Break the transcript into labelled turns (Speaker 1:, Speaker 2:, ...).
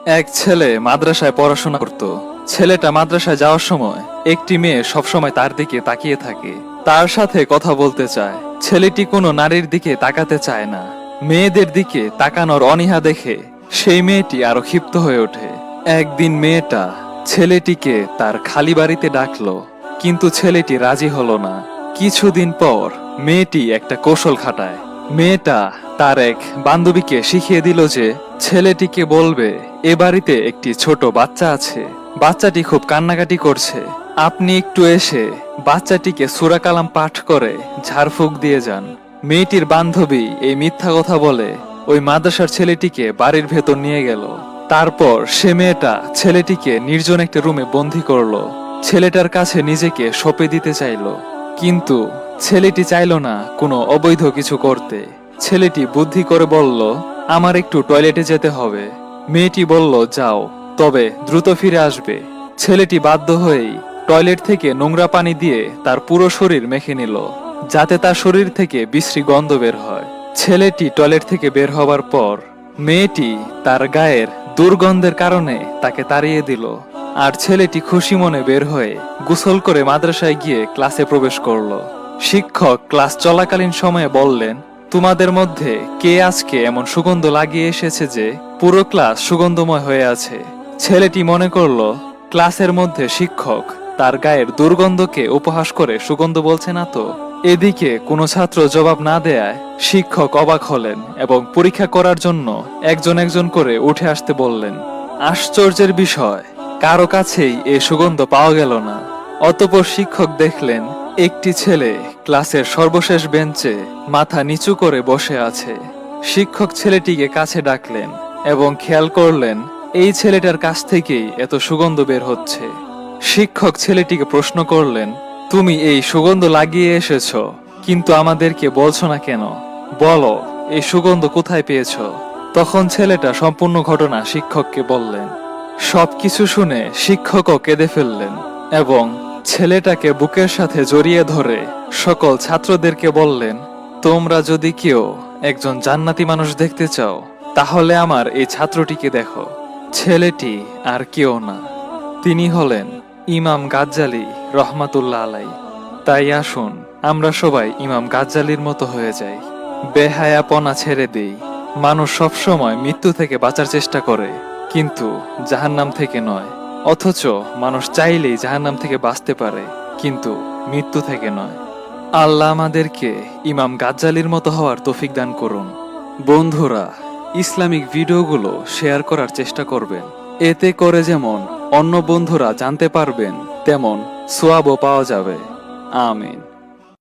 Speaker 1: এক ছেলে মাদ্রাসায় পড়াশোনা করত। ছেলেটা মাদ্রাসায় যাওয়ার সময় একটি মেয়ে সবসময় তার দিকে তাকিয়ে থাকে, তার সাথে কথা বলতে চায়। ছেলেটি কোনো নারীর দিকে তাকাতে চায় না। মেয়েদের দিকে তাকানোর অনীহা দেখে সেই মেয়েটি আরো ক্ষিপ্ত হয়ে ওঠে। একদিন মেয়েটা ছেলেটিকে তার খালি বাড়িতে ডাকলো, কিন্তু ছেলেটি রাজি হলো না। কিছুদিন পর মেয়েটি একটা কৌশল খাটায়। মেয়েটা তার এক বান্ধবীকে শিখিয়ে দিল যে ছেলেটিকে বলবে এ বাড়িতে একটি ছোট বাচ্চা আছে, বাচ্চাটি খুব কান্নাকাটি করছে, আপনি একটু এসে বাচ্চাটিকে সূরা কালাম পাঠ করে ঝাড়ফুঁক দিয়ে যান। মেয়েটির বান্ধবী এই মিথ্যা কথা বলে ওই মাদ্রাসার ছেলেটিকে বাড়ির ভেতর নিয়ে গেল। তারপর সে মেয়েটা ছেলেটিকে নির্জন একটা রুমে বন্দি করলো। ছেলেটার কাছে নিজেকে সঁপে দিতে চাইলো, কিন্তু ছেলেটি চাইলো না কোনো অবৈধ কিছু করতে। ছেলেটি বুদ্ধি করে বলল, আমার একটু টয়লেটে যেতে হবে। মেয়েটি বলল, যাও, তবে দ্রুত ফিরে আসবে। ছেলেটি বাধ্য হয়েই টয়লেট থেকে নোংরা পানি দিয়ে তার পুরো শরীর মেখে নিল, যাতে তার শরীর থেকে বিশ্রী গন্ধ বের হয়। ছেলেটি টয়লেট থেকে বের হবার পর মেয়েটি তার গায়ের দুর্গন্ধের কারণে তাকে তাড়িয়ে দিল। আর ছেলেটি খুশি মনে বের হয়ে গোসল করে মাদ্রাসায় গিয়ে ক্লাসে প্রবেশ করলো। শিক্ষক ক্লাস চলাকালীন সময়ে বললেন, তোমাদের মধ্যে কে আজকে এমন সুগন্ধ লাগিয়ে এসেছে যে পুরো ক্লাস সুগন্ধময় হয়ে আছে? ছেলেটি মনে করলো ক্লাসের মধ্যে শিক্ষক তার গায়ের দুর্গন্ধকে উপহাস করে সুগন্ধ বলছে না তো। এদিকে কোনো ছাত্র জবাব না দেয়ায় শিক্ষক অবাক হলেন এবং পরীক্ষা করার জন্য একজন একজন করে উঠে আসতে বললেন। আশ্চর্যের বিষয়, কারো কাছেই এ সুগন্ধ পাওয়া গেল না। অতঃপর শিক্ষক দেখলেন একটি ছেলে ক্লাসের সর্বশেষ বেঞ্চে মাথা নিচু করে বসে আছে। শিক্ষক ছেলেটিকে কাছে ডাকলেন এবং খেয়াল করলেন এই ছেলেটার কাছ থেকেই এত সুগন্ধ বের হচ্ছে। শিক্ষক ছেলেটিকে প্রশ্ন করলেন, তুমি এই সুগন্ধ লাগিয়ে এসেছো, কিন্তু আমাদেরকে বলছো না কেন? বলো, এই সুগন্ধ কোথায় পেয়েছো? তখন ছেলেটা সম্পূর্ণ ঘটনা শিক্ষককে বললেন। সবকিছু শুনে শিক্ষকও কেঁদে ফেললেন এবং ছেলেটাকে বুকের সাথে জড়িয়ে ধরে সকল ছাত্রদেরকে বললেন, তোমরা যদি কেউ একজন জান্নাতি মানুষ দেখতে চাও তাহলে আমার এই ছাত্রটিকে দেখো। ছেলেটি আর কেউ না, তিনি হলেন ইমাম গাজ্জালী রহমাতুল্লাহ আলাই। তাই আসুন আমরা সবাই ইমাম গাজ্জালীর মতো হয়ে যাই, বেহায়াপনা ছেড়ে দেই। মানুষ সবসময় মৃত্যু থেকে বাঁচার চেষ্টা করে, কিন্তু জাহান্নাম থেকে নয়। অথচ মানুষ চাইলেই জাহান্নাম থেকে বাঁচতে পারে, কিন্তু মৃত্যু থেকে নয়। আল্লাহ আমাদেরকে ইমাম গাজ্জালীর মতো হওয়ার তৌফিক দান করুন। বন্ধুরা, ইসলামিক ভিডিওগুলো শেয়ার করার চেষ্টা করবেন। এতে করে যেমন অন্য বন্ধুরা জানতে পারবেন, তেমন সোয়াবও পাওয়া যাবে। আমিন।